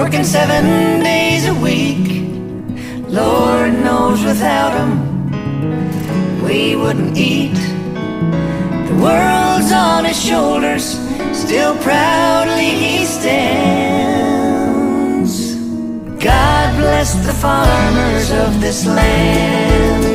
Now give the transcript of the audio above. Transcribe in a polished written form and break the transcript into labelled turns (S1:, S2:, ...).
S1: working 7 days a week. Lord knows without him we wouldn't eat. The world's on his shoulders, still proudly he stands. God bless the farmers of this land.